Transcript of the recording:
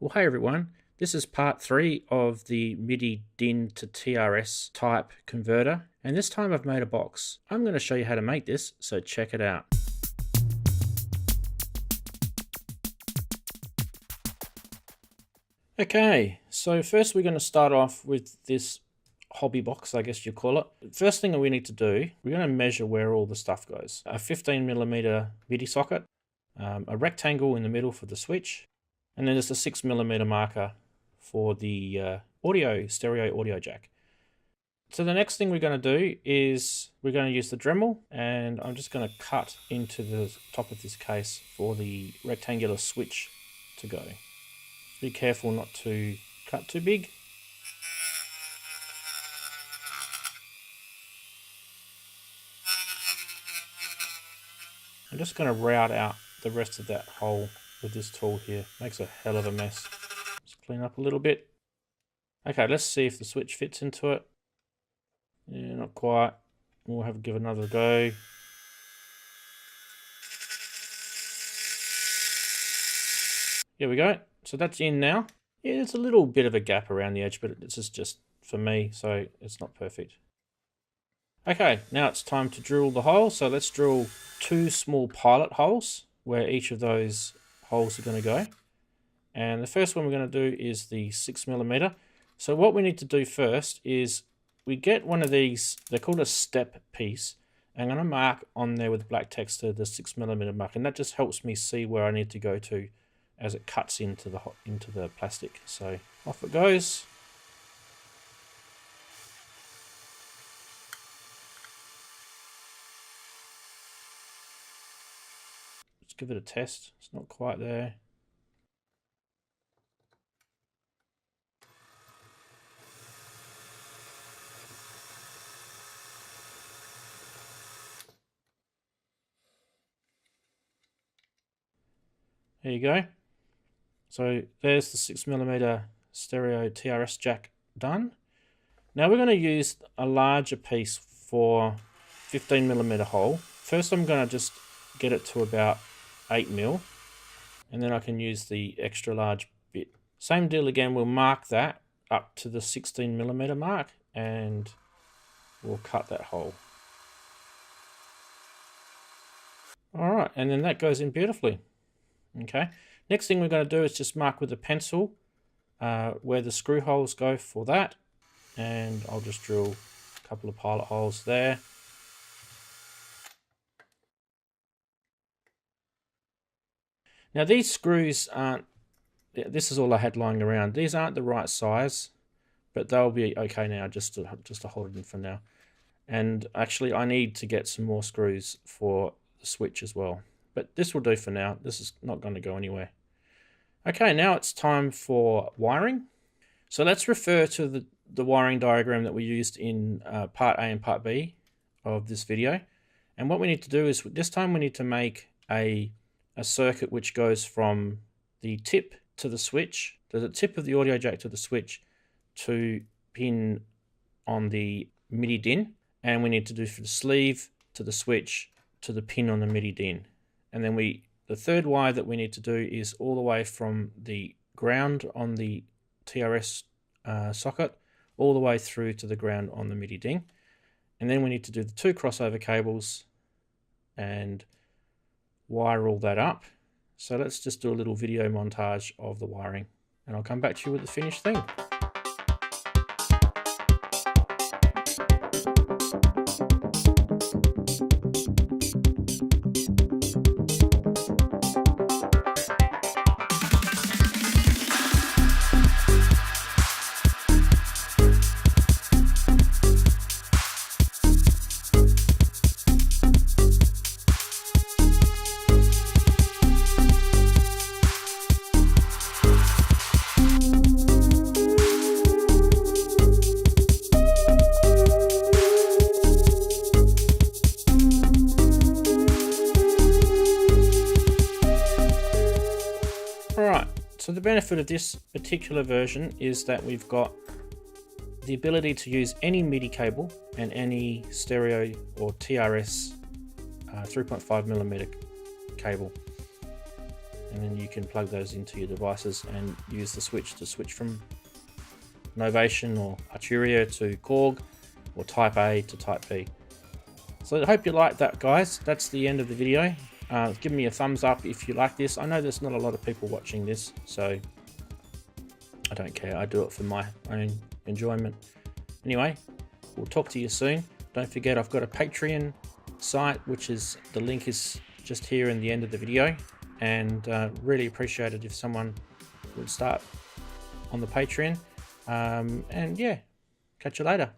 Well, hey everyone, this is part 3 of the MIDI DIN to TRS type converter, and this time I've made a box. I'm going to show you how to make this, so check it out. Okay, so first we're going to start off with this hobby box, I guess you call it. First thing that we need to do, we're going to measure where all the stuff goes. A 15mm MIDI socket, a rectangle in the middle for the switch, and then there's a 6mm marker for the stereo audio jack. So the next thing we're going to do is we're going to use the Dremel, and I'm just going to cut into the top of this case for the rectangular switch to go. Be careful not to cut too big. I'm just going to route out the rest of that hole with this tool here. Makes a hell of a mess. Just clean up a little bit. Okay, let's see if the switch fits into it. Yeah, not quite. We'll have to give it another go. Here we go. So that's in now. Yeah, there's a little bit of a gap around the edge, but this is just for me, so it's not perfect. Okay, now it's time to drill the hole. So let's drill 2 small pilot holes where each of those holes are going to go. And the first one we're going to do is the 6mm. So what we need to do first is we get one of these, they're called a step piece. I'm going to mark on there with black texture the 6mm mark, and that just helps me see where I need to go to as it cuts into the plastic. So off it goes. Let's give it a test. It's not quite there. There you go. So there's the 6mm stereo TRS jack done. Now we're going to use a larger piece for 15mm hole. First I'm going to just get it to about 8mm, and then I can use the extra large bit. Same deal again, we'll mark that up to the 16mm mark and we'll cut that hole. Alright, and then that goes in beautifully. Okay, next thing we're going to do is just mark with a pencil where the screw holes go for that, and I'll just drill a couple of pilot holes there. Now these screws aren't, this is all I had lying around, these aren't the right size, but they'll be okay now just to hold it in for now. And actually I need to get some more screws for the switch as well. But this will do for now. This is not going to go anywhere. Okay, now it's time for wiring. So let's refer to the wiring diagram that we used in part A and part B of this video. And what we need to do is, this time we need to make a circuit which goes from the tip to the switch, to the tip of the audio jack to the switch, to pin on the MIDI DIN. And we need to do for the sleeve to the switch to the pin on the MIDI DIN. And then the third wire that we need to do is all the way from the ground on the TRS socket all the way through to the ground on the MIDI DIN. And then we need to do the 2 crossover cables and wire all that up. So let's just do a little video montage of the wiring, and I'll come back to you with the finished thing. So the benefit of this particular version is that we've got the ability to use any MIDI cable and any stereo or TRS 3.5mm cable. and then you can plug those into your devices and use the switch to switch from Novation or Arturia to Korg, or Type A to Type B. So I hope you liked that, guys. That's the end of the video. Give me a thumbs up if you like this. I know there's not a lot of people watching this, so I don't care. I do it for my own enjoyment. Anyway, we'll talk to you soon. Don't forget, I've got a Patreon site, which is, the link is just here in the end of the video, and really appreciate it if someone would start on the Patreon. And yeah, catch you later.